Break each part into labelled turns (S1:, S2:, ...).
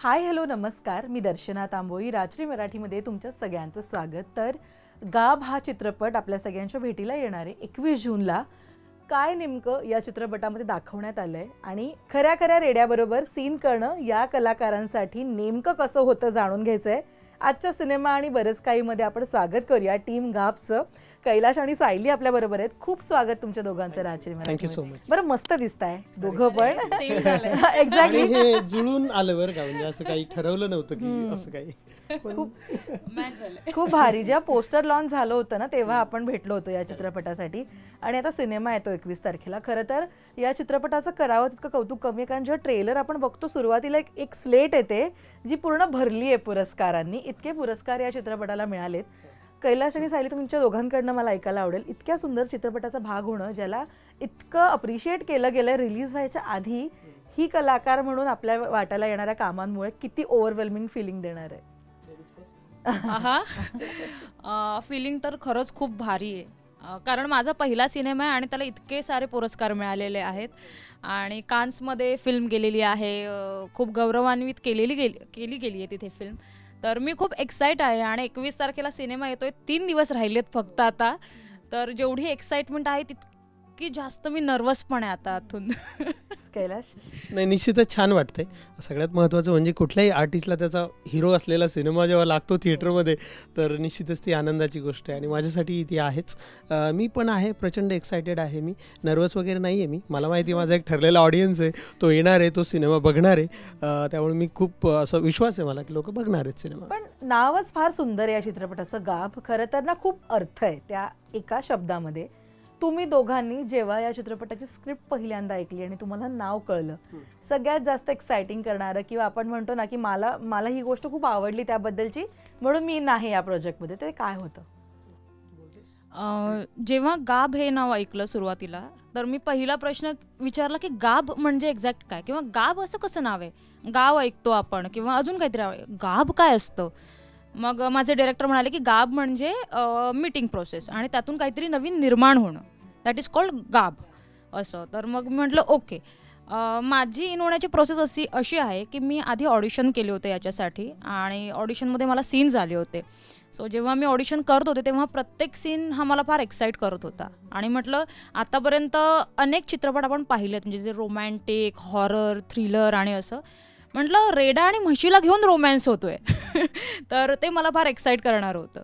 S1: Hi hello नमस्कार, मी दर्शना तांबोळी. राजश्री मराठीमध्ये तुमच्या सगळ्यांचं स्वागत. तर गाभ हा चित्रपट आपल्या सगळ्यांच्या भेटीला येणार आहे 21 जूनला. काय नेमकं या चित्रपटामध्ये दाखवण्यात आलंय आणि खऱ्या खऱ्या रेड्याबरोबर सीन करणं या कलाकारांसाठी नेमकं कसं होतं जाणून घ्यायचंय. आजच्या सिनेमा आणि बरंच काही मध्ये आपण स्वागत करूया टीम गाभचं. कैलाश आणि सायली आपल्या बरोबर आहेत. खूप स्वागत तुमच्या दोघांचं Rajshri Marathi.
S2: Thank you so much.
S1: बरं, मस्त दिसताय दोघं पण.
S2: एक्झॅक्टली हे जुळून आलं बरं का, म्हणजे असं काही ठरवलं नव्हतं की असं काही.
S1: खूप भारी. जेव्हा पोस्टर लॉन्च झालं होतं ना तेव्हा आपण भेटलो होतो या चित्रपटासाठी आणि आता सिनेमा येतो 21 तारखेला. खरं तर या चित्रपटाचं करावं तितकं कौतुक कमी आहे, कारण जेव्हा ट्रेलर आपण बघतो सुरुवातीला एक स्लेट येते जी पूर्ण भरली आहे पुरस्कारांनी. इतके पुरस्कार या चित्रपटाला मिळालेत. कैलाश आणि सायली, तुमच्या दोघांकडनं मला ऐकायला आवडेल, इतक्या सुंदर चित्रपटाचा भाग होणं, ज्याला इतकं अप्रिशिएट केलं गेलं रिलीज व्हायच्या आधी, ही कलाकार म्हणून आपल्या वाटायला येणाऱ्या कामांमुळे किती ओव्हरवेल्मिंग फिलिंग देणार आहे?
S3: फिलिंग तर खरंच खूप भारी आहे, कारण माझा पहिला सिनेमा आहे आणि त्याला इतके सारे पुरस्कार मिळालेले आहेत आणि कान्समध्ये फिल्म गेलेली आहे, खूप गौरवान्वित केली गेली आहे तिथे फिल्म. तर मी खूप एक्साइट आहे आणि 21 तारखेला सिनेमा येतोय. 3 दिवस राहिलेत फक्त आता. तर जेवढी एक्साइटमेंट आहे तितकी जास्त मी नर्वस पण आहे आता आतून.
S1: कैलाश?
S2: नाही, निश्चितच छान वाटतंय. सगळ्यात महत्त्वाचं म्हणजे कुठल्याही आर्टिस्टला त्याचा हिरो असलेला सिनेमा जेव्हा लागतो थिएटरमध्ये तर निश्चितच ती आनंदाची गोष्ट आहे आणि माझ्यासाठी ती आहेच. मी पण आहे, प्रचंड एक्सायटेड आहे. मी नर्वस वगैरे नाही आहे. मला माहिती आहे माझा एक ठरलेला ऑडियन्स आहे, तो येणार आहे, तो सिनेमा बघणार आहे. त्यामुळे मी खूप असं विश्वास आहे मला की लोक बघणार आहेत सिनेमा.
S1: पण नावच फार सुंदर आहे या चित्रपटाचं, गाभ. खरं तर ना खूप अर्थ आहे त्या एका शब्दामध्ये. तुम्ही दोघांनी जेव्हा या चित्रपटाची स्क्रिप्ट पहिल्यांदा ऐकली आणि तुम्हाला नाव कळलं, सगळ्यात जास्त एक्साइटिंग करणारं किंवा आपण म्हणतो ना की मला ही गोष्ट खूप आवडली त्याबद्दलची म्हणून मी नाही या प्रोजेक्टमध्ये, ते काय होतं?
S3: जेव्हा गाभ हे नाव ऐकलं सुरुवातीला तर मी पहिला प्रश्न विचारला की गाभ म्हणजे एक्झॅक्ट काय, किंवा गाभ असं कसं नाव आहे. गाव ऐकतो आपण किंवा अजून काहीतरी, गाभ काय असतं. मग माझे डायरेक्टर म्हणाले की गाभ म्हणजे मीटिंग प्रोसेस आणि त्यातून काहीतरी नवीन निर्माण होणं, दॅट इज कॉल्ड गाभ असं. तर मग मी म्हटलं ओके. माझी इन होण्याची प्रोसेस अशी आहे की मी आधी ऑडिशन केले होते याच्यासाठी आणि ऑडिशनमध्ये मला सीन्स आले होते. सो जेव्हा मी ऑडिशन करत होते तेव्हा प्रत्येक सीन हा मला फार एक्साईट करत होता आणि म्हटलं आतापर्यंत अनेक चित्रपट आपण पाहिलेत, म्हणजे जे रोमॅन्टिक, हॉरर, थ्रिलर आणि असं, म्हटलं रेडा आणि म्हशीला घेऊन रोमॅन्स होतोय. तर ते मला फार एक्साईट करणार होतं.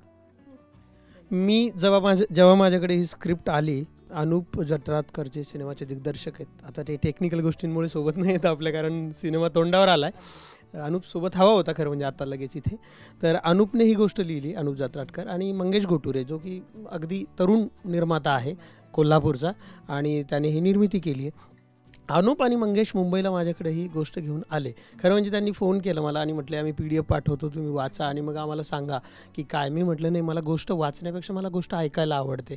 S2: मी जेव्हा माझ्याकडे ही स्क्रिप्ट आली, अनुप जत्रातकर जे सिनेमाचे दिग्दर्शक आहेत, आता ते टेक्निकल गोष्टींमुळे सोबत नाही येत आपल्या, कारण सिनेमा तोंडावर आला आहे. अनुप सोबत हवा होता खरं म्हणजे आता लगेच इथे. तर अनुपने ही गोष्ट लिहिली, अनुप जत्रातकर, आणि मंगेश घोटुरे जो की अगदी तरुण निर्माता आहे कोल्हापूरचा आणि त्याने ही निर्मिती केली आहे. अनुप आणि मंगेश मुंबईला माझ्याकडे ही गोष्ट घेऊन आले. खरं म्हणजे त्यांनी फोन केला मला आणि म्हटले आम्ही PDF पाठवतो, तुम्ही वाचा आणि मग आम्हाला सांगा की काय. मी म्हटलं नाही, मला गोष्ट वाचण्यापेक्षा मला गोष्ट ऐकायला आवडते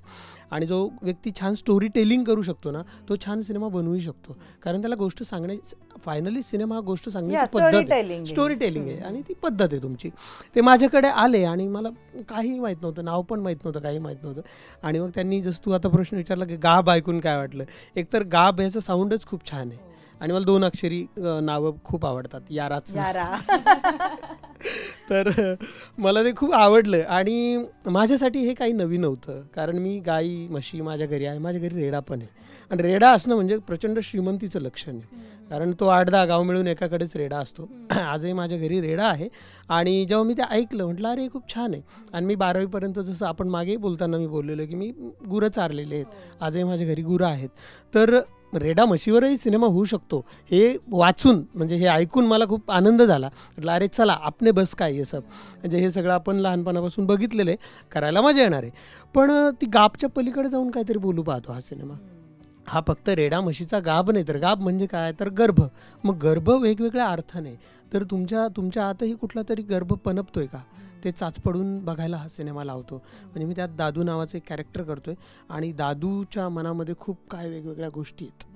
S2: आणि जो व्यक्ती छान स्टोरी टेलिंग करू शकतो ना तो छान सिनेमा बनवू शकतो, कारण त्याला गोष्ट सांगण्याची, फायनली सिनेमा गोष्ट सांगण्याची पद्धत आहे, स्टोरी टेलिंग आहे आणि ती पद्धत आहे तुमची. ते माझ्याकडे आले आणि मला काही माहीत नव्हतं, नाव पण माहीत नव्हतं, काही माहीत नव्हतं. आणि मग त्यांनी जसं तू आता प्रश्न विचारला की गाभ ऐकून काय वाटलं, एकतर गाभ याचं साऊंडच खूप छान आहे आणि मला 2 अक्षरी नावं खूप आवडतात, याराच. तर मला ते खूप आवडलं आणि माझ्यासाठी हे काही नवीन नव्हतं, कारण मी गाई म्हशी माझ्या घरी आहे, माझ्या घरी रेडा पण आहे आणि रेडा असणं म्हणजे प्रचंड श्रीमंतीचं लक्षण आहे, कारण तो 8-10 गाव मिळून एकाकडेच रेडा असतो. आजही माझ्या घरी रेडा आहे आणि जेव्हा मी ते ऐकलं म्हटलं अरे खूप छान आहे. आणि मी 12वीपर्यंत, जसं आपण मागे बोलताना मी बोललेलो की मी गुरं चारलेले आहेत, आजही माझ्या घरी गुरं आहेत. तर रेडा म्हशीवरही सिनेमा होऊ शकतो हे वाचून, म्हणजे हे ऐकून मला खूप आनंद झाला. म्हटलं अरे चला आपने बस काय हे सब, म्हणजे हे सगळं आपण लहानपणापासून बघितलेलं आहे, करायला मजा येणार आहे. पण ती गाभच्या पलीकडे जाऊन काहीतरी बोलू पाहतो हा सिनेमा. हा फक्त रेडा म्हशीचा गाभ नाही, तर गाभ म्हणजे काय, तर गर्भ. मग गर्भ वेगवेगळ्या अर्थाने, तर तुमच्या आतही कुठला तरी गर्भ पनपतोय का, ते चाचपडून बघायला हा सिनेमा लावतो. म्हणजे मी त्यात दादू नावाचं एक कॅरेक्टर करतोय आणि दादूच्या मनामध्ये खूप काय वेगवेगळ्या गोष्टी आहेत,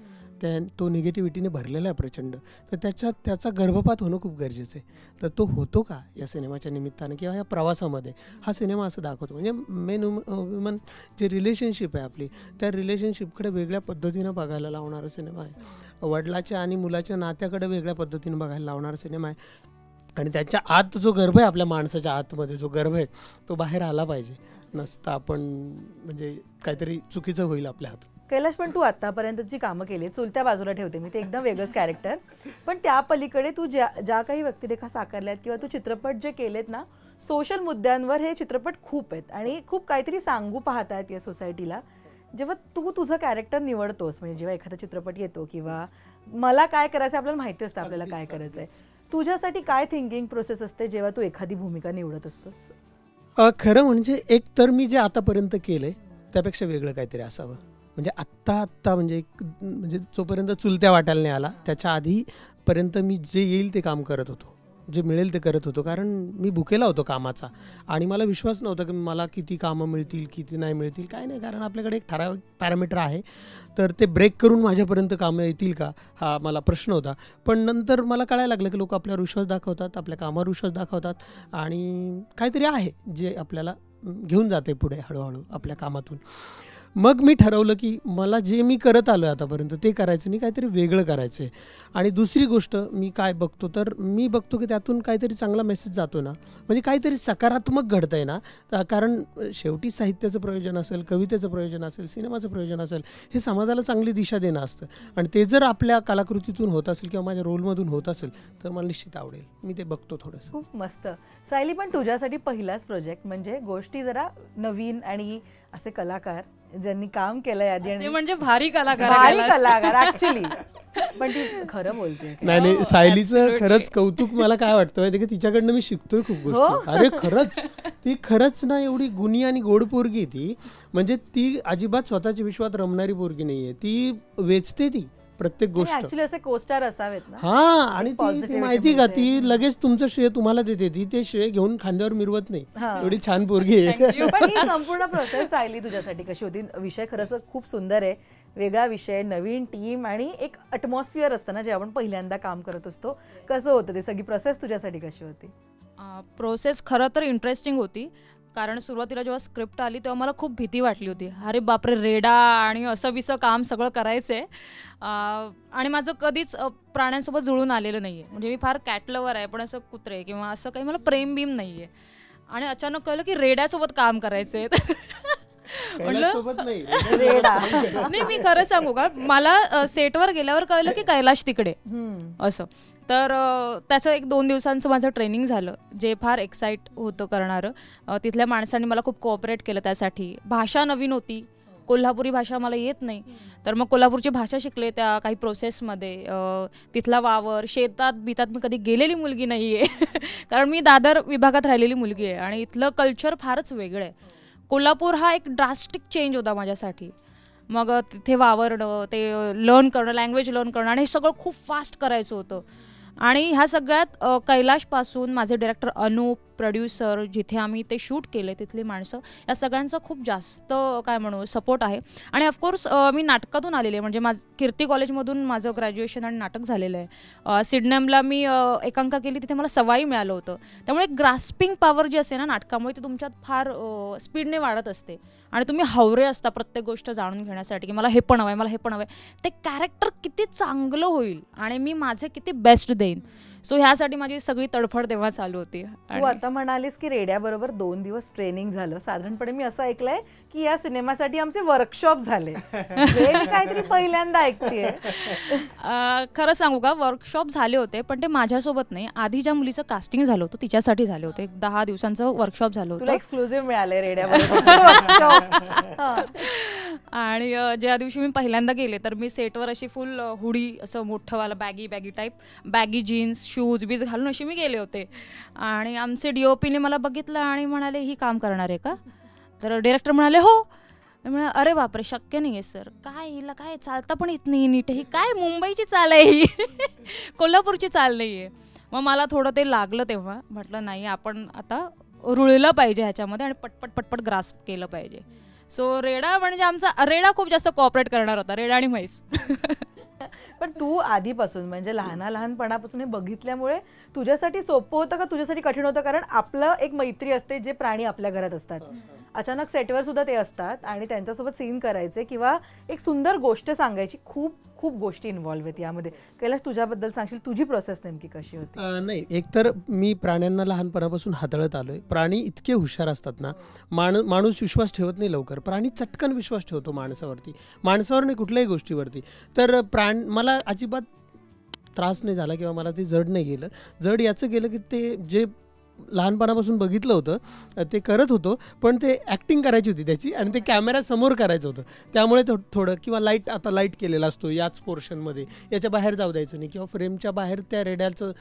S2: तो निगेटिव्हिटीने भरलेला आहे प्रचंड. तर त्याचा गर्भपात होणं खूप गरजेचं आहे. तर तो होतो का या सिनेमाच्या निमित्तानं किंवा या प्रवासामध्ये, हा सिनेमा असं दाखवतो. म्हणजे मेन वुमन जे रिलेशनशिप आहे आपली, त्या रिलेशनशिपकडे वेगळ्या पद्धतीनं बघायला लावणारा सिनेमा आहे. वडिलाच्या आणि मुलाच्या नात्याकडे वेगळ्या पद्धतीनं बघायला लावणारा सिनेमा आहे. आणि त्याच्या आत जो गर्भ आहे, आपल्या माणसाच्या आतमध्ये जो गर्भ आहे तो बाहेर आला पाहिजे, नसता आपण म्हणजे काहीतरी चुकीचं होईल आपल्या हात.
S1: कैलाश, पण तू आतापर्यंतची कामं केली, चुलत्या बाजूला ठेवते मी, ते एकदम वेगळंच कॅरेक्टर, पण त्या पलीकडे तू ज्या काही व्यक्तिरेखा साकारल्यात किंवा तू चित्रपट जे केलेत ना, सोशल मुद्द्यांवर हे चित्रपट खूप आहेत आणि खूप काहीतरी सांगू पाहतात या सोसायटीला. जेव्हा तू तुझं कॅरेक्टर निवडतोस, म्हणजे जेव्हा एखादा चित्रपट येतो किंवा मला काय करायचं आपल्याला माहिती असतं आपल्याला काय करायचं आहे, तुझ्यासाठी काय थिंकिंग प्रोसेस असते जेव्हा तू एखादी भूमिका निवडत असतोस?
S2: खरं म्हणजे एक तर मी जे आतापर्यंत केलंय त्यापेक्षा वेगळं काहीतरी असावं. म्हणजे आत्ता म्हणजे जोपर्यंत चुलत्या वाटायला नाही आला त्याच्या आधीपर्यंत मी जे येईल ते काम करत होतो, जे मिळेल ते करत होतो, कारण मी भुकेला होतो कामाचा आणि मला विश्वास नव्हता की मला किती कामं मिळतील किती नाही मिळतील, काय नाही, कारण आपल्याकडे एक ठराविक पॅरामीटर आहे, तर ते ब्रेक करून माझ्यापर्यंत कामं येतील का हा मला प्रश्न होता. पण नंतर मला कळायला लागलं की लोक आपल्यावर विश्वास दाखवतात, आपल्या कामावर विश्वास दाखवतात आणि काहीतरी आहे जे आपल्याला घेऊन जाते पुढे हळूहळू आपल्या कामातून. मग मी ठरवलं की मला जे मी करत आलो आतापर्यंत ते करायचं नाही, काहीतरी वेगळं करायचं आहे. आणि दुसरी गोष्ट मी काय बघतो, तर मी बघतो की त्यातून काहीतरी चांगला मेसेज जातो ना, म्हणजे काहीतरी सकारात्मक घडतंय ना, कारण शेवटी साहित्याचं प्रयोजन असेल, कवितेचं प्रयोजन असेल, सिनेमाचं प्रयोजन असेल, हे समाजाला चांगली दिशा देणं असतं आणि ते जर आपल्या कलाकृतीतून होत असेल किंवा माझ्या रोलमधून होत असेल तर मला निश्चित आवडेल. मी ते बघतो थोडंसं.
S1: खूप मस्त. सायली, पण तुझ्यासाठी पहिलाच प्रोजेक्ट म्हणजे गोष्टी जरा नवीन आणि असे कलाकार ज्यांनी काम केलंय आधी आणि
S3: म्हणजे भारी कलाकार
S1: ऍक्च्युली, पण ती खरं बोलते.
S2: नाही, सायलीचं खरंच कौतुक मला काय वाटतं माहिती की तिच्याकडनं मी शिकतोय खूप गोष्टी. अरे खरंच, ती खरंच ना एवढी गुणी आणि गोड पोरगी ती, म्हणजे ती अजिबात स्वतःच्या विश्वात रमणारी पोरगी नाहीये, ती वेचते ती प्रत्येक गोष्ट.
S1: ऍक्च्युली असे कोस्टार असावेत ना.
S2: हा, आणि ती माहिती का, ती लगेच तुमचं श्रेय तुम्हाला देते, ती ते श्रेय घेऊन खांद्यावर मिरवत नाही, एवढी छान पोरगी आहे.
S1: पण ही संपूर्ण प्रोसेस सायली तुझ्यासाठी कशी होती? विषय खरंच खूप सुंदर आहे, वेगळा विषय, नवीन टीम आणि एक अटमॉस्फिअर असतं ना जे आपण पहिल्यांदा काम करत असतो. कसं होतं ते सगळी प्रोसेस तुझ्यासाठी कशी होती?
S3: प्रोसेस खरं तर इंटरेस्टिंग होती, कारण सुरुवातीला जेव्हा स्क्रिप्ट आली तेव्हा मला खूप भीती वाटली होती. अरे बापरे, रेडा आणि असं विसं काम सगळं करायचं आहे, आणि माझं कधीच प्राण्यांसोबत जुळून आलेलं नाही आहे. म्हणजे मी फार कॅट लवर आहे, पण असं कुत्रे किंवा असं काही मला प्रेम बीम नाही आहे. आणि अचानक कळलं की रेड्यासोबत काम करायचं आहे. नाही, मी खरं सांगू का, मला सेटवर गेल्यावर कळलं की कैलाश तिकडे असं. तर त्याचं 1-2 दिवसांचं माझं ट्रेनिंग झालं, जे फार एक्साईट होतं करणारं. तिथल्या माणसांनी मला खूप कोऑपरेट केलं त्यासाठी. भाषा नवीन होती, कोल्हापुरी भाषा मला येत नाही, तर मग कोल्हापूरची भाषा शिकले त्या काही प्रोसेसमध्ये. तिथला वावर, शेतात मी कधी गेलेली मुलगी नाही आहे, कारण मी दादर विभागात राहिलेली मुलगी आहे आणि इथलं कल्चर फारच वेगळं आहे. कोल्हापूर हा एक ड्रास्टिक चेंज होता माझ्यासाठी. मग तिथे वावरणं, ते लर्न करणं, लँग्वेज लर्न करणं, आणि हे सगळं खूप फास्ट करायचं होतं. आणि ह्या सगळ्यात कैलाशपासून माझे डायरेक्टर अनूप, प्रोड्युसर, जिथे आम्ही ते शूट केले तिथली माणसं, या सगळ्यांचा खूप जास्त काय म्हणू सपोर्ट आहे. आणि ऑफकोर्स मी नाटकातून आलेले, म्हणजे कीर्ती कॉलेजमधून माझं ग्रॅज्युएशन आणि नाटक झालेलं आहे. सिडनेमला मी एकांका केली, तिथे मला सवाई मिळालं होतं. त्यामुळे ग्रास्पिंग पॉवर जी असते ना नाटकामुळे, ती तुमच्यात फार स्पीडने वाढत असते आणि तुम्ही हवरे असता प्रत्येक गोष्ट जाणून घेण्यासाठी की मला हे पण हवं आहे, मला हे पण हवं आहे. ते कॅरेक्टर किती चांगलं होईल आणि मी माझे किती बेस्ट देईन. सो ह्यासाठी माझी सगळी तडफड तेव्हा चालू होती.
S1: तू आता म्हणालीस की रेड्याबरोबर 2 दिवस ट्रेनिंग झालं. साधारणपणे मी असं ऐकलंय की या सिनेमासाठी आमचे वर्कशॉप झाले. काहीतरी पहिल्यांदा ऐकतेय.
S3: खरं सांगू का, वर्कशॉप झाले होते, पण ते माझ्यासोबत नाही, आधी ज्या मुलीचं कास्टिंग झालं होतं तिच्यासाठी झाले होते. 10 दिवसांचं वर्कशॉप झालं होतं.
S1: एक्सक्लुझिव्ह मिळालंय रेड्याबरोबर.
S3: आणि ज्या दिवशी मी पहिल्यांदा गेले तर मी सेटवर अशी फुल हुडी, असं मोठंवाला baggy type, baggy jeans, shoes बीज घालून अशी मी गेले होते. आणि आमचे DOPने मला बघितलं आणि म्हणाले, ही काम करणार आहे का? तर डायरेक्टर म्हणाले हो. म्हणा, अरे बापरे, शक्य नाही आहे सर, काय हिला काय चालता पण येत नाही नीट, ही काय मुंबईची चाल आहे ही, कोल्हापूरची चाल नाही आहे. मग मला थोडं ते लागलं. तेव्हा म्हटलं नाही, आपण आता रुळलं पाहिजे ह्याच्यामध्ये आणि पटपट ग्रास्प केलं पाहिजे. सो रेडा म्हणजे आमचा रेडा खूप जास्त कोऑपरेट करणार होता, रेडा आणि म्हैस.
S1: पण तू आधीपासून म्हणजे लहानपणापासून हे बघितल्यामुळे तुझ्यासाठी सोपं होतं का तुझ्यासाठी कठीण होतं? कारण आपलं एक मैत्री असते, जे प्राणी आपल्या घरात असतात, अचानक सेटवर सुद्धा ते असतात आणि त्यांच्यासोबत सीन करायचे किंवा एक सुंदर गोष्ट सांगायची खूप खूप गोष्टी इन्व्हॉल्व्ह आहेत यामध्ये. कैलास, तुझ्याबद्दल सांगशील, तुझी प्रोसेस नेमकी कशी होती?
S2: नाही, एकतर मी प्राण्यांना लहानपणापासून हाताळत आलोय. प्राणी इतके हुशार असतात ना, माणूस विश्वास ठेवत नाही लवकर, प्राणी चटकन विश्वास ठेवतो माणसावर नाही, कुठल्याही गोष्टीवरती. तर मला अजिबात त्रास नाही झाला किंवा मला ते जड नाही गेलं. जड याचं गेलं की ते जे लहानपणापासून बघितलं होतं ते करत होतो, पण ते ॲक्टिंग करायची होती त्याची आणि ते कॅमेऱ्यासमोर करायचं होतं. त्यामुळे थोडं किंवा आता लाईट केलेला असतो याच पोर्शनमध्ये, याच्या बाहेर जाऊ द्यायचं नाही किंवा फ्रेमच्या बाहेर त्या रेड्याचं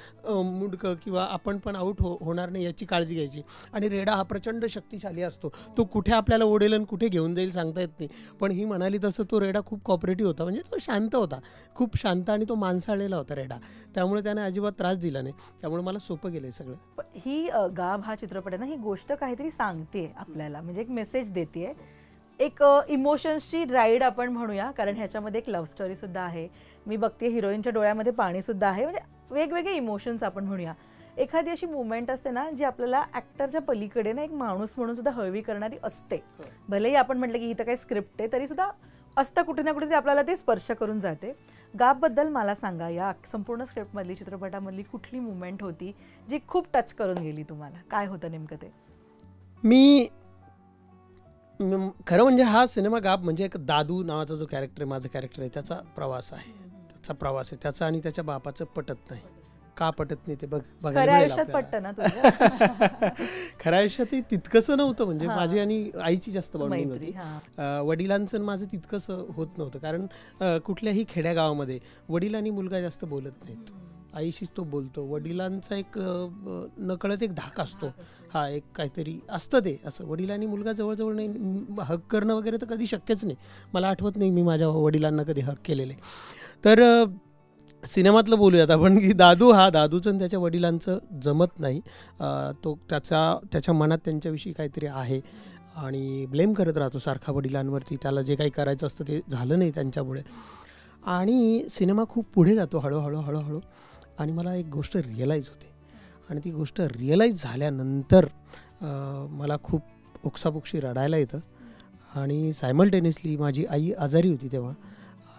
S2: मुंडकं किंवा आपण पण आऊट होणार नाही याची काळजी घ्यायची. आणि रेडा हा प्रचंड शक्तिशाली असतो, तो कुठे आपल्याला ओढेल आणि कुठे घेऊन जाईल सांगता येत नाही. पण ही म्हणाली तसं तो रेडा खूप कॉपरेटिव्ह होता, म्हणजे तो शांत होता, खूप शांत, आणि तो माणसाळलेला होता रेडा, त्यामुळे त्याने अजिबात त्रास दिला नाही. त्यामुळे मला सोपं गेलं सगळं.
S1: ही गाभ हा चित्रपट आहे ना, ही गोष्ट काहीतरी सांगते आपल्याला, म्हणजे एक मेसेज देते, एक इमोशन्सची राईड आपण म्हणूया, कारण ह्याच्यामध्ये एक लव्ह स्टोरी सुद्धा आहे. मी बघते हिरोईनच्या डोळ्यामध्ये पाणी सुद्धा आहे, म्हणजे वेगवेगळे इमोशन्स आपण म्हणूया. एखादी अशी मुवमेंट असते ना जी आपल्याला ॲक्टरच्या पलीकडे ना एक माणूस म्हणून सुद्धा हळवी करणारी असते. भलेही आपण म्हटलं की इथं काही स्क्रिप्ट आहे तरी सुद्धा असतं कुठे ना कुठेतरी आपल्याला ते स्पर्श करून जाते. गाभबद्दल मला सांगा, या संपूर्ण स्क्रिप्टमधली, चित्रपटामधली कुठली मुवमेंट होती जी खूप टच करून गेली तुम्हाला? काय होतं नेमकं ते?
S2: खरं म्हणजे हा सिनेमा गाभ म्हणजे एक दादू नावाचा जो कॅरेक्टर आहे, माझं कॅरेक्टर आहे, त्याचा प्रवास आहे. त्याचा आणि त्याच्या बापाचं पटत नाही. का पटत नाही ते बघायला
S1: खऱ्या आयुष्यात पटतं ना तुझं?
S2: खऱ्या आयुष्यातही तितकंसं नव्हतं, म्हणजे माझी आणि आईची जास्त बॉन्डिंग होती. वडिलांचं माझं तितकंसं होत नव्हतं, कारण कुठल्याही खेड्यागावामध्ये वडील आणि मुलगा जास्त बोलत नाहीत. आईशीच तो बोलतो. वडिलांचा एक नकळत एक धाक असतो, हा एक काहीतरी असतं ते असं. वडील आणि मुलगा जवळजवळ नाही, हक करणं वगैरे तर कधी शक्यच नाही. मला आठवत नाही मी माझ्या वडिलांना कधी हक केलेले. तर सिनेमातलं बोलूयात आपण की दादूचं आणि त्याच्या वडिलांचं जमत नाही. तो त्याच्या मनात त्यांच्याविषयी काहीतरी आहे आणि ब्लेम करत राहतो सारखा वडिलांवरती. त्याला जे काही करायचं असतं ते झालं नाही त्यांच्यामुळे. आणि सिनेमा खूप पुढे जातो हळूहळू आणि मला एक गोष्ट रिअलाईज होते, आणि ती गोष्ट रिअलाईज झाल्यानंतर मला खूप ओक्साबोक्षी रडायला येतं. आणि सायमल्टेनियसली माझी आई आजारी होती तेव्हा,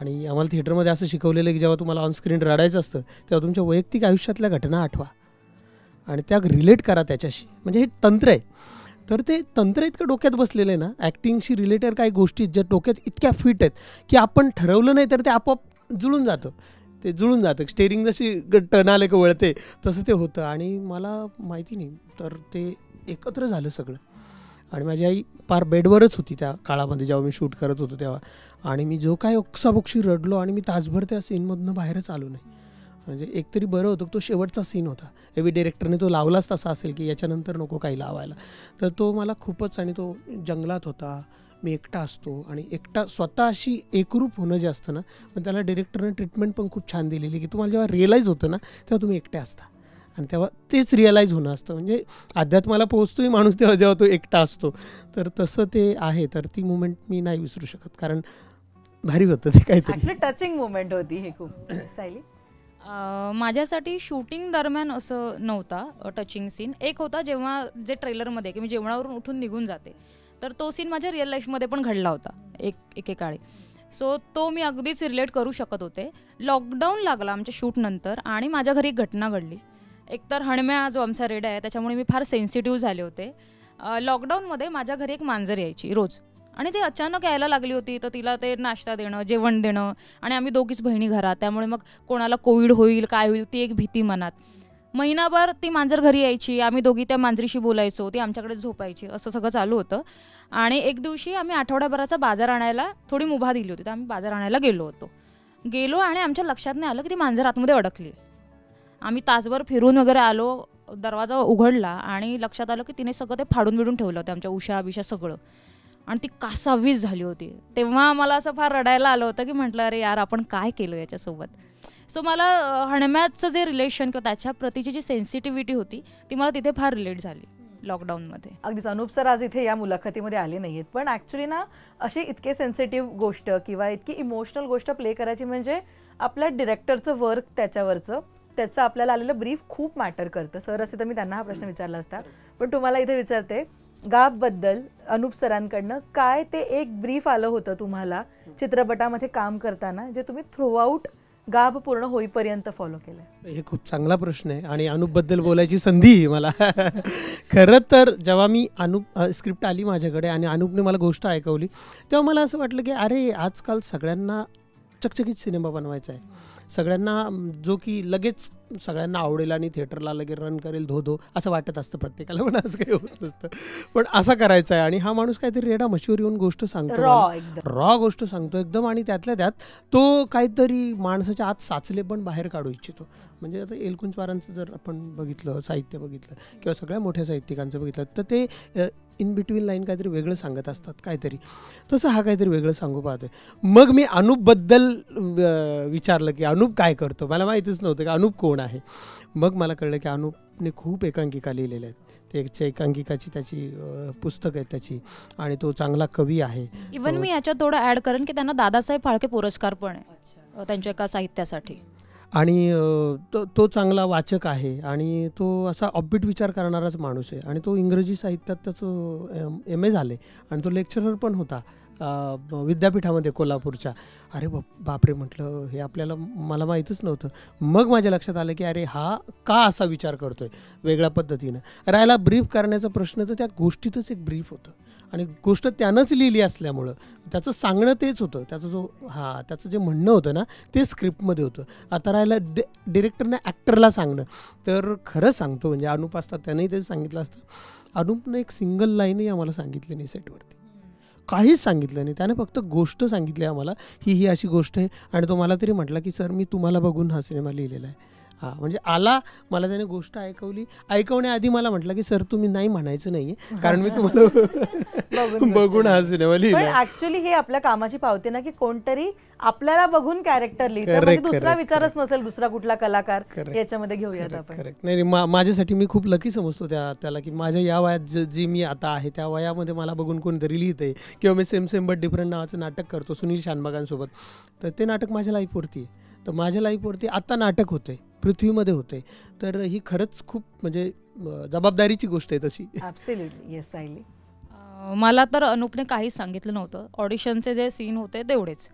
S2: आणि आम्हाला थिएटरमध्ये असं शिकवलेलं की जेव्हा तुम्हाला ऑनस्क्रीन रडायचं असतं तेव्हा तुमच्या वैयक्तिक आयुष्यातल्या घटना आठवा आणि त्या रिलेट करा त्याच्याशी. म्हणजे हे तंत्र आहे. तर ते तंत्र इतकं डोक्यात बसलेलं आहे ना, ॲक्टिंगशी रिलेटेड काही गोष्टी ज्या डोक्यात इतक्या फिट आहेत की आपण ठरवलं नाही तर ते आपोआप जुळून जातं. स्टेरिंग जशी टर्नाले का वळते तसं ते होतं. आणि मला माहिती नाही, तर ते एकत्र झालं सगळं. आणि माझी आई पार बेडवरच होती त्या काळामध्ये जेव्हा मी शूट करत होतो तेव्हा. आणि मी जो काय ओक्साबोक्षी रडलो, आणि मी तासभर त्या सीनमधनं बाहेरच आलो नाही. म्हणजे एकतरी बरं होतं तो शेवटचा सीन होता. एव्ही डिरेक्टरने तो लावलाच तसा असेल की याच्यानंतर नको काही लावायला. तर तो मला खूपच, आणि तो जंगलात होता, मी एकटा असतो, आणि एकटा स्वतःशी एकरूप होणं जे असतं ना, पण त्याला डिरेक्टरने ट्रीटमेंट पण खूप छान दिलेली की तुम्हाला जेव्हा रिअलाईज होतं ना तेव्हा तुम्ही एकटे असता, आणि तेव्हा तेच रिअलाईज होणं असतं. म्हणजे अध्यात्माला पोहोचतोय माणूस तेव्हा जेव्हा तो एकटा असतो. तर तसं ते आहे. तर ती मुमेंट मी नाही विसरू शकत, कारण भारी होतं ते काहीतरी.
S1: टचिंग मुमेंट होती ही खूप. सायली?
S3: माझ्यासाठी शूटिंग दरम्यान असं नव्हता टचिंग सीन. एक होता जेव्हा जे ट्रेलरमध्ये की मी जेवणावरून उठून निघून जाते, तर तो सीन माझ्या रिअल लाईफमध्ये पण घडला होता एकेकाळी. सो तो मी अगदीच रिलेट करू शकत होते. लॉकडाऊन लागला आमच्या शूटनंतर, आणि माझ्या घरी एक घटना घडली. एकतर हणम्या जो आमचा रेडा आहे त्याच्यामुळे मी फार सेन्सिटिव्ह झाले होते. लॉकडाऊनमध्ये माझ्या घरी एक मांजर यायची रोज, आणि ती अचानक यायला लागली होती. तर तिला ते नाश्ता देणं, जेवण देणं, आणि आम्ही दोघीच बहिणी घरात, त्यामुळे मग कोणाला कोविड होईल काय होईल ती एक भीती मनात. महिनाभर ती मांजर घरी यायची, आम्ही दोघी त्या मांजरीशी बोलायचो, ती आमच्याकडे झोपायची, असं सगळं चालू होतं. आणि एक दिवशी आम्ही आठवड्याभराचा बाजार आणायला थोडी मुभा दिली होती, तर आम्ही बाजार आणायला गेलो आणि आमच्या लक्षात नाही आलं की ती मांजर आतमध्ये अडकली. आम्ही तासभर फिरून वगैरे आलो, दरवाजा उघडला आणि लक्षात आलं की तिने सगळं ते फाडून बिडून ठेवलं होतं, आमच्या उशा बिशा सगळं, आणि ती कासावीस झाली होती. तेव्हा मला असं फार रडायला आलं होतं की म्हटलं अरे यार आपण काय केलं याच्यासोबत. सो मला हणम्याचं जे रिलेशन किंवा त्याच्या प्रतीची जी सेन्सिटिव्हिटी होती ती मला तिथे फार रिलेट झाली लॉकडाऊनमध्ये.
S1: अगदीच. अनूप सर आज इथे या मुलाखतीमध्ये आले नाहीत, पण ॲक्च्युली ना अशी इतके सेन्सिटिव्ह गोष्ट किंवा इतकी इमोशनल गोष्ट प्ले करायची म्हणजे आपल्या डिरेक्टरचं वर्क, त्याचं आपल्याला आलेलं ब्रीफ खूप मॅटर करतं. सर असते तर मी त्यांना हा प्रश्न विचारला असता, पण तुम्हाला इथे विचारते गाबबद्दल अनूप सरांकडनं काय ते एक ब्रीफ आलं होतं तुम्हाला चित्रपटामध्ये काम करताना जे तुम्ही थ्रूआउट गाब पूर्ण होईपर्यंत फॉलो केलं?
S2: हे खूप चांगला प्रश्न आहे आणि अनूपबद्दल बोलायची संधी आहे मला. खरं तर जेव्हा मी स्क्रिप्ट आली माझ्याकडे आणि अनूपने मला गोष्ट ऐकवली तेव्हा मला असं वाटलं की अरे आजकाल सगळ्यांना चकचकीत सिनेमा बनवायचा आहे, सगळ्यांना जो की लगेच सगळ्यांना आवडेल आणि थिएटरला लगेच रन करेल धो असं वाटत असतं प्रत्येकाला, पण असं काही होत नसतं. पण असा करायचा आहे आणि हा माणूस काहीतरी रेडा म्हशीवर येऊन गोष्ट सांगतो, रॉ गोष्ट सांगतो एकदम, आणि त्यातल्या त्यात तो काहीतरी माणसाच्या आत साचले पण बाहेर काढू इच्छितो. म्हणजे आता एलकुंचवारांचं जर आपण बघितलं, साहित्य बघितलं किंवा सगळ्या मोठ्या साहित्यिकांचं बघितलं तर ते इन बिटवीन लाईन काहीतरी वेगळं सांगत असतात काहीतरी, तसं हा काहीतरी वेगळं सांगू पाहतोय. मग मी अनूपबद्दल विचारलं की अनूप काय करतो, मला माहितीच नव्हतं की अनूप कोण आहे. मग मला कळलं की अनूपने खूप एकांकिका लिहिलेल्या आहेत, त्याच्या एकांकिकाची त्याची पुस्तक आहेत त्याची, आणि तो चांगला कवी आहे.
S3: इवन मी याच्यात थोडं ॲड करेन की त्यांना दादासाहेब फाळके पुरस्कार पण आहे त्यांच्या एका साहित्यासाठी,
S2: आणि तो चांगला वाचक आहे आणि तो असा ऑफबीट विचार करणाराच माणूस आहे. आणि तो इंग्रजी साहित्यात त्याचं MA झाले आणि तो लेक्चरर पण होता विद्यापीठामध्ये कोल्हापूरच्या. अरे बापरे म्हटलं, हे मला माहीतच नव्हतं. मग माझ्या लक्षात आलं की अरे हा का असा विचार करतोय वेगळ्या पद्धतीनं. राहायला ब्रीफ करण्याचा प्रश्न तर त्या गोष्टीतच एक ब्रीफ होतं आणि गोष्ट त्यानंच लिहिली असल्यामुळं त्याचं सांगणं तेच होतं, त्याचं जे म्हणणं होतं ना ते स्क्रिप्टमध्ये होतं. आता राहायला डिरेक्टरने ॲक्टरला सांगणं, तर खरं सांगतो म्हणजे अनूप असतात त्यानेही तेच सांगितलं असतं. अनूपनं एक सिंगल लाईनही आम्हाला सांगितली नाही सेटवरती, काहीच सांगितलं नाही. त्याने फक्त गोष्ट सांगितली आम्हाला, ही अशी गोष्ट आहे. आणि तो मला तरी म्हटला की सर मी तुम्हाला बघून हा सिनेमा लिहिलेला आहे. हां, म्हणजे आला, मला त्याने गोष्ट ऐकवण्याआधी मला म्हटलं की सर तुम्ही नाही म्हणायचं नाही आहे, कारण मी तुम्हाला बघून हा सिनेमा लिहिला.
S1: ऍक्च्युली हे आपल्या कामाची पावती ना की कोणतरी आपल्याला बघून कॅरेक्टर लिहितं, म्हणजे दुसरा विचारच नसेल दुसरा कुठला कलाकार याच्यामध्ये घेऊयात आपण.
S2: करेक्ट. नाही, माझ्यासाठी मी खूप लकी समजतो त्याला की माझ्या या वयात जी मी आता आहे त्या वयामध्ये मला बघून कोणतरी लिहितंय. किंवा मी सेम बट डिफरंट नावाचं नाटक करतो सुनील शानबागांसोबत, तर ते नाटक माझ्या लाईफवरती आहे. तर माझ्या लाईफवरती आत्ता नाटक होतंय, पृथ्वीमध्ये होते, तर ही खरंच खूप म्हणजे जबाबदारीची गोष्ट आहे तशी.
S1: ॲब्सोल्युटली. येस सायली.
S3: मला तर अनूपने काहीच सांगितलं नव्हतं. ऑडिशनचे जे सीन होते तेवढेच,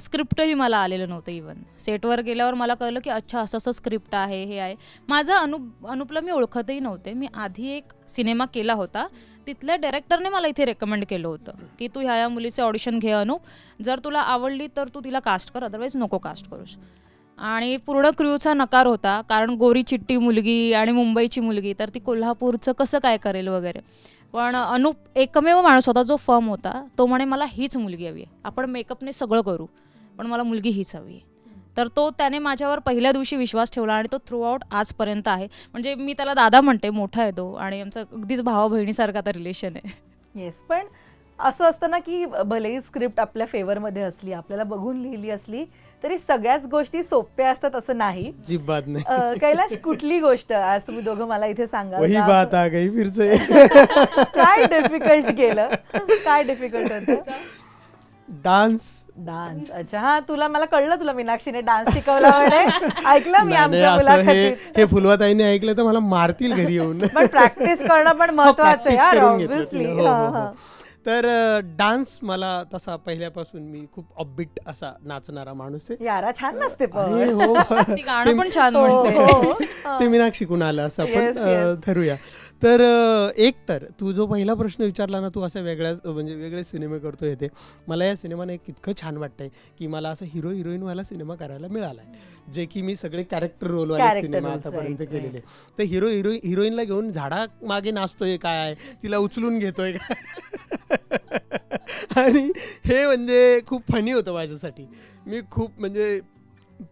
S3: स्क्रिप्टही मला आलेलं नव्हतं. इवन सेटवर गेल्यावर मला कळलं की अच्छा असं स्क्रिप्ट आहे, हे आहे. माझा अनूपला मी ओळखतही नव्हते. मी आधी एक सिनेमा केला होता, तिथल्या डायरेक्टरने मला इथे रेकमेंड केलं होतं की तू ह्या मुलीचे ऑडिशन घे अनूप, जर तुला आवडली तर तू तिला कास्ट कर, अदरवाईज नको कास्ट करूस. आणि पूर्ण क्रूचा नकार होता, कारण गोरी चिट्टी मुलगी आणि मुंबईची मुलगी, तर ती कोल्हापूरचं कसं काय करेल वगैरे. पण अनूप एकमेव माणूस होता जो फर्म होता. तो म्हणे मला हीच मुलगी हवी आहे, आपण मेकअपने सगळं करू पण मला मुलगी हीच हवी आहे. तर त्याने माझ्यावर पहिल्या दिवशी विश्वास ठेवला आणि तो थ्रूआउट आजपर्यंत आहे. म्हणजे मी त्याला दादा म्हणते, मोठा आहे तो, आणि आमचं अगदीच भावा बहिणीसारखं आता रिलेशन आहे.
S1: येस, पण असं असतं ना की भलेही स्क्रिप्ट आपल्या फेवरमध्ये असली, आपल्याला बघून लिहिली असली, तरी सगळ्याच गोष्टी सोप्या असतात असं नाही.
S2: अजिबात नाही.
S1: कैलाश, कुठली गोष्ट आज तुम्ही दोघं मला इथे सांगा,
S2: वही बात आ गई फिर से.
S1: काय डिफिकल्ट गेलं, काय डिफिकल्ट होतं?
S2: डान्स.
S1: अच्छा, हा, मला कळलं, तुला मीनाक्षीने डान्स शिकवला म्हणे, ऐकलं मी आमच्या मुलाखतीत.
S2: हे फुलवाताईने ऐकलं तर मला मारतील घरी येऊन.
S1: पण प्रॅक्टिस करणं पण महत्वाचं आहे यार, ऑब्व्हियसली.
S2: तर डान्स मला तसा पहिल्यापासून मी खूप ऑफबीट असा नाचणारा माणूस आहे.
S1: यारा छान नसते
S3: पण छान म्हणते.
S2: ते मीनाक्षी शिकून आलं असं आपण धरूया. तर एक तर तू जो पहिला प्रश्न विचारला ना, तू असा वेगळे सिनेमे करतोय, ते मला या सिनेमाने इतकं छान वाटतंय की मला असं हिरोईन वाला सिनेमा करायला मिळालाय, जे की मी सगळे कॅरेक्टर रोलवाले सिनेमा आतापर्यंत केलेले. तर हिरोईनला घेऊन झाडा मागे नाचतोय काय, तिला उचलून घेतोय काय, आणि हे म्हणजे खूप फनी होतं माझ्यासाठी. मी खूप म्हणजे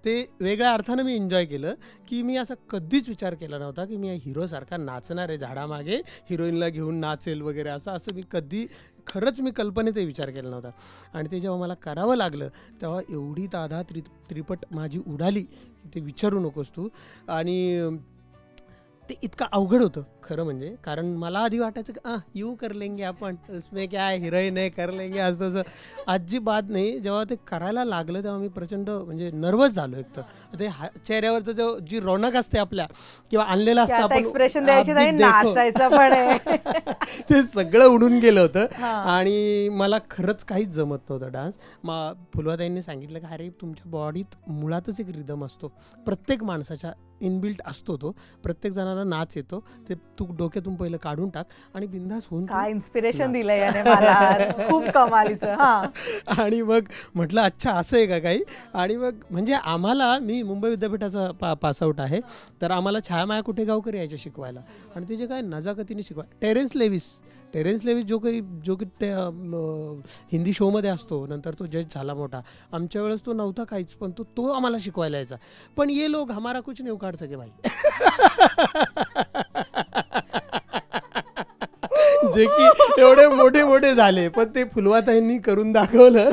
S2: ते वेगळ्या अर्थानं मी एन्जॉय केलं की मी असा कधीच विचार केला नव्हता की मी हिरोसारखा नाचणार आहे, झाडामागे हिरोईनला घेऊन नाचेल वगैरे, असं मी कधी खरंच मी कल्पनेतही विचार केला नव्हता. आणि ते जेव्हा मला करावं लागलं तेव्हा एवढी तादा त्रिपट माझी उडाली ते विचारू नकोस तू. आणि ते इतकं अवघड होतं खरं म्हणजे, कारण मला आधी वाटायचं की यू कर लेंगे आपण, उसमें क्या है, हिरोईन आहे, कर लेंगे, असं तसं. अजिबात नाही. जेव्हा ते करायला लागलं तेव्हा मी प्रचंड म्हणजे नर्वस झालो. एक तर ते चेहऱ्यावरचं जी रौनक असते आपल्या किंवा आणलेलं असतं आपण
S1: एक्सप्रेशन द्यायचे नाही, नाचायचं पण आहे.
S2: ते सगळं उडून गेलं होतं आणि मला खरंच काहीच जमत नव्हतं डान्स. फुलवाताईंनी सांगितलं की अरे तुमच्या बॉडीत मुळातच एक रिदम असतो, प्रत्येक माणसाच्या इनबिल्ट असतो तो, प्रत्येक जणाला नाच येतो, ते तू डोक्यातून पहिलं काढून टाक आणि बिंदास होऊन
S1: काय इन्स्पिरेशन दिलं याने मला, खूप कमालीचं.
S2: आणि मग म्हटलं अच्छा असं आहे का काही. आणि मग म्हणजे आम्हाला, मी मुंबई विद्यापीठाचा पासआउट आहे, तर आम्हाला छायामाया कुठेगावकर यायच्या शिकवायला आणि ते जे काय नजाकतीने शिकवाय. टेरेन्स लेविस जो की त्या हिंदी शोमध्ये असतो, नंतर तो जज झाला मोठा. आमच्या वेळेस तो नव्हता काहीच, पण तो आम्हाला शिकवायला यायचा. पण ये लोग हमारा कुछ नहीं उखाड़ सके भाई. जे की एवढे मोठे झाले, पण ते फुलवाताईंनी करून दाखवलं.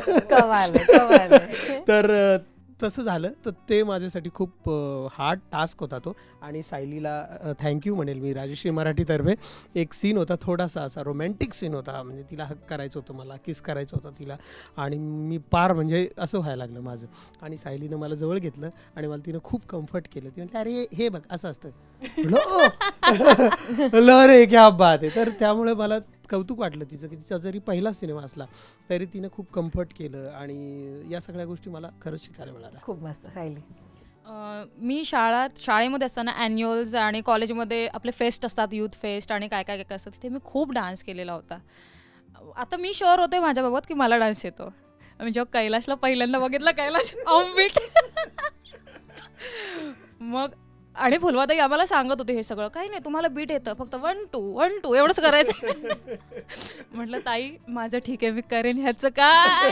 S2: तर तसं झालं. तर ते माझ्यासाठी खूप हार्ड टास्क होता तो. आणि सायलीला थँक्यू म्हणेल मी. राजश्री मराठीतर्फे एक सीन होता, थोडासा असा रोमॅन्टिक सीन होता, म्हणजे तिला हक करायचं होतं, मला किस करायचं होतं तिला, आणि मी पार म्हणजे असं व्हायला लागलं माझं. आणि सायलीनं मला जवळ घेतलं आणि मला तिनं खूप कम्फर्ट केलं. ती म्हटलं अरे हे बघ असं असतं. अरे क्या बात आहे. तर त्यामुळे मला कौतुक वाटलं तिचं, की तिचा जरी पहिला सिनेमा असला तरी तिने खूप कम्फर्ट केलं आणि या सगळ्या गोष्टी मला खरंच शिकायला मिळाल्या.
S1: खूप मस्त. सायली,
S3: मी शाळेमध्ये असताना ॲन्युअल्स आणि कॉलेजमध्ये आपले फेस्ट असतात, यूथ फेस्ट आणि काय काय काय असतं, तिथे मी खूप डान्स केलेला होता. आता मी शुअर होते माझ्याबाबत की मला डान्स येतो. मी जेव्हा कैलाशला पहिल्यांदा बघितलं, कैलाश ऑफबीट. मग आणि फुलवाताई आम्हाला सांगत होते हे सगळं, काही नाही तुम्हाला बीट येतं, फक्त 1 2 1 2 एवढंच करायचं. म्हटलं ताई माझं ठीक आहे, मी करेन, ह्याचं काय.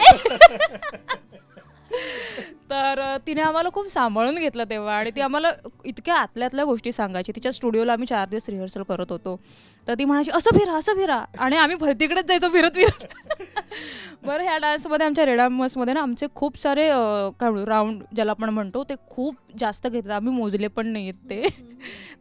S3: तर तिने आम्हाला खूप सांभाळून घेतलं तेव्हा, आणि ती आम्हाला इतक्या आतल्यातल्या गोष्टी सांगायची. तिच्या स्टुडिओला आम्ही 4 दिवस रिहर्सल करत होतो, तर ती म्हणायची असं फिरा, आणि आम्ही भरतीकडेच जायचो फिरत. बरं, ह्या डान्समध्ये आमच्या रेडामसमध्ये ना आमचे खूप सारे काय राऊंड ज्याला आपण म्हणतो ते खूप जास्त घेतात, आम्ही मोजले पण नाही आहेत ते.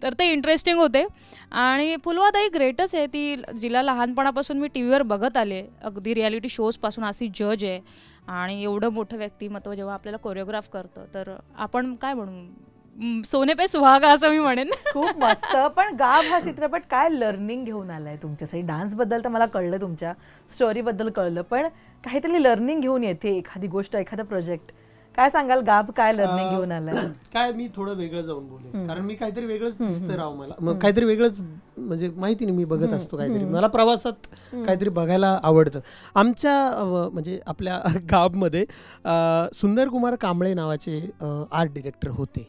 S3: तर ते इंटरेस्टिंग होते. आणि फुलवाताई ग्रेटच आहे, ती जिला लहानपणापासून मी टी व्हीवर बघत आले, अगदी रियालिटी शोजपासून. आज ती जज आहे आणि एवढं मोठं व्यक्तिमत्व जेव्हा आपल्याला कोरिओग्राफ करतं, तर आपण काय म्हणू, सोने पे सुहागा असं मी म्हणेन.
S1: खूप मस्त. पण गाभ हा चित्रपट काय लर्निंग घेऊन आलाय तुमच्यासाठी? डान्सबद्दल तर मला कळलं, तुमच्या स्टोरीबद्दल कळलं, पण काहीतरी लर्निंग घेऊन येते एखादी गोष्ट, एखादा प्रोजेक्ट. काय सांगाल, गाभ काय लर्निंग घेऊन आलाय?
S2: काय मी थोडं वेगळं जाऊन बोलेन, कारण मी काहीतरी वेगळंच दिसतं राव मला, मग काहीतरी वेगळंच, म्हणजे माहिती नाही, मी बघत असतो काहीतरी, मला प्रवासात काहीतरी बघायला आवडतं. आमच्या म्हणजे आपल्या गाभमध्ये सुंदर कुमार कांबळे नावाचे आर्ट डिरेक्टर होते,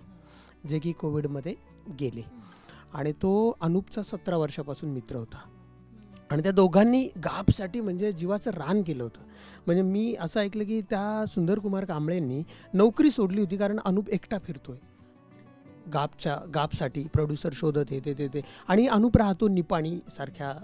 S2: जे की कोविडमध्ये गेले. आणि तो अनूपचा 17 वर्षापासून मित्र होता. आणि त्या दोघांनी गाभसाठी म्हणजे जीवाचं रान केलं होतं. म्हणजे मी असं ऐकलं की त्या सुंदर कुमार कांबळेंनी नोकरी सोडली होती, कारण अनूप एकटा फिरतोय गाभसाठी, प्रोड्युसर शोधत ते. आणि अनूप राहतो निपाणी सारख्या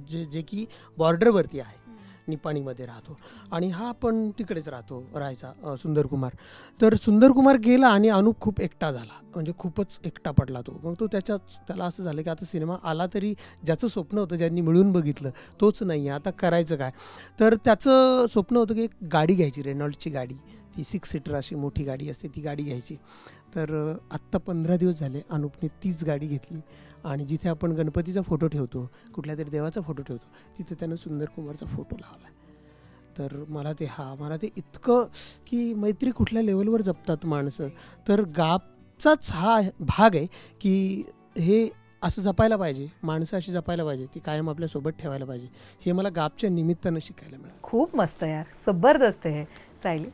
S2: जे की बॉर्डरवरती आहे, निपाणीमध्ये राहतो. आणि हा पण तिकडेच राहायचा सुंदर कुमार. तर सुंदर कुमार गेला आणि अनूप खूप एकटा झाला, म्हणजे खूपच एकटा पडला तो. मग तो त्याला असं झालं की आता सिनेमा आला तरी ज्याचं स्वप्न होतं, ज्यांनी मिळून बघितलं, तोच नाही आहे, आता करायचं काय. तर त्याचं स्वप्न होतं की एक गाडी घ्यायची, रेनॉल्डची गाडी, ती 6 सीटर अशी मोठी गाडी असते, ती गाडी घ्यायची. तर आत्ता 15 दिवस झाले अनूपने तीच गाडी घेतली, आणि जिथे आपण गणपतीचा फोटो ठेवतो, कुठल्या तरी देवाचा फोटो ठेवतो, तिथे त्यानं सुंदर कुमारचा फोटो लावला. तर मला ते इतकं की मैत्री कुठल्या लेवलवर जपतात माणसं. तर गाभचाच हा भाग आहे की हे असं जपायला पाहिजे, माणसं अशी जपायला पाहिजे, ती कायम आपल्यासोबत ठेवायला पाहिजे. हे मला गाभच्या निमित्तानं शिकायला मिळालं.
S1: खूप मस्त यार, जबरदस्त आहे. सायली,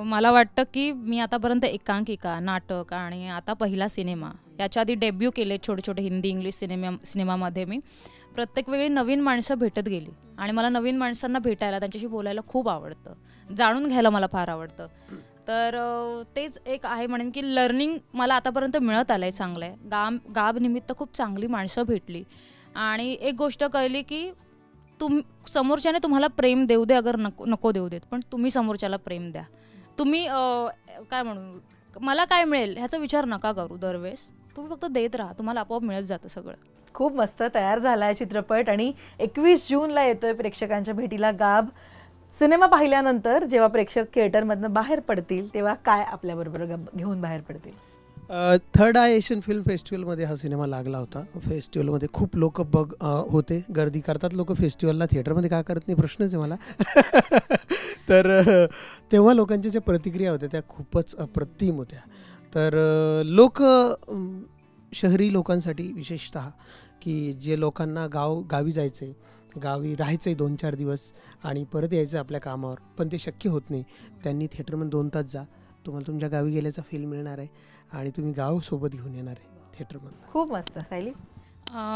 S3: मला वाटतं की मी आतापर्यंत एकांकिका, नाटक आणि आता पहिला सिनेमा, याच्या आधी डेब्यू केले छोटे हिंदी इंग्लिश सिनेमामध्ये. मी प्रत्येक वेळी नवीन माणसं भेटत गेली, आणि मला नवीन माणसांना भेटायला, त्यांच्याशी बोलायला खूप आवडतं, जाणून घ्यायला मला फार आवडतं. तर तेच एक आहे म्हणेन की लर्निंग मला आतापर्यंत मिळत आलं आहे, चांगलं आहे. गाभ निमित्त खूप चांगली माणसं भेटली, आणि एक गोष्ट कळली की समोरच्याने तुम्हाला प्रेम देऊ दे, अगर नको देऊ देत, पण तुम्ही समोरच्याला प्रेम द्या. तुम्ही काय म्हणू, मला काय मिळेल ह्याचा विचार नका करू दरवेळेस. तुम्ही फक्त देत राहा, तुम्हाला आपोआप मिळत जातं सगळं.
S1: खूप मस्त तयार झाला आहे चित्रपट आणि 21 जूनला येतोय प्रेक्षकांच्या भेटीला गाब. सिनेमा पाहिल्यानंतर जेव्हा प्रेक्षक थिएटरमधनं बाहेर पडतील तेव्हा काय आपल्याबरोबर घेऊन बाहेर पडतील?
S2: थर्ड आय एशियन फिल्म फेस्टिवलमध्ये हा सिनेमा लागला होता. फेस्टिवलमध्ये खूप लोक होते, गर्दी करतात लोक फेस्टिवलला, थिएटरमध्ये काय करत नाही प्रश्नच आहे मला. तर तेव्हा लोकांच्या ज्या प्रतिक्रिया होत्या त्या खूपच अप्रतिम होत्या. तर लोक शहरी लोकांसाठी विशेषतः की जे लोकांना गावी जायचं आहे, गावी राहायचं आहे 2-4 दिवस आणि परत यायचं आपल्या कामावर, पण ते शक्य होत नाही, त्यांनी थिएटरमध्ये 2 तास जा, तुम्हाला तुमच्या गावी गेल्याचा फील मिळणार आहे आणि तुम्ही गाव सोबत घेऊन येणार आहे थिएटरमधून.
S1: खूप मस्त. सायली?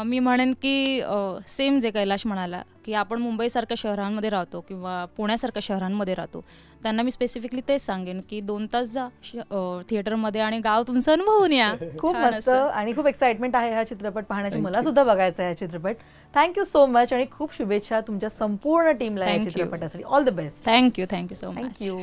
S3: मी म्हणेन की सेम जे कैलाश म्हणाला की आपण मुंबईसारख्या शहरांमध्ये राहतो किंवा पुण्यासारख्या शहरांमध्ये राहतो, त्यांना मी स्पेसिफिकली तेच सांगेन की 2 तास जा थिएटरमध्ये आणि गाव तुमचं अनुभवून या.
S1: खूप
S3: छान
S1: मस्त
S3: असं.
S1: आणि खूप एक्साइटमेंट आहे हा चित्रपट पाहण्याची.
S2: Thank
S1: मला
S2: you.
S1: सुद्धा बघायचा आहे हा चित्रपट. थँक्यू सो मच आणि खूप शुभेच्छा तुमच्या संपूर्ण टीमला या
S3: Thank you.
S1: चित्रपटासाठी. All the best.
S3: Thank you so much.
S1: Thank you.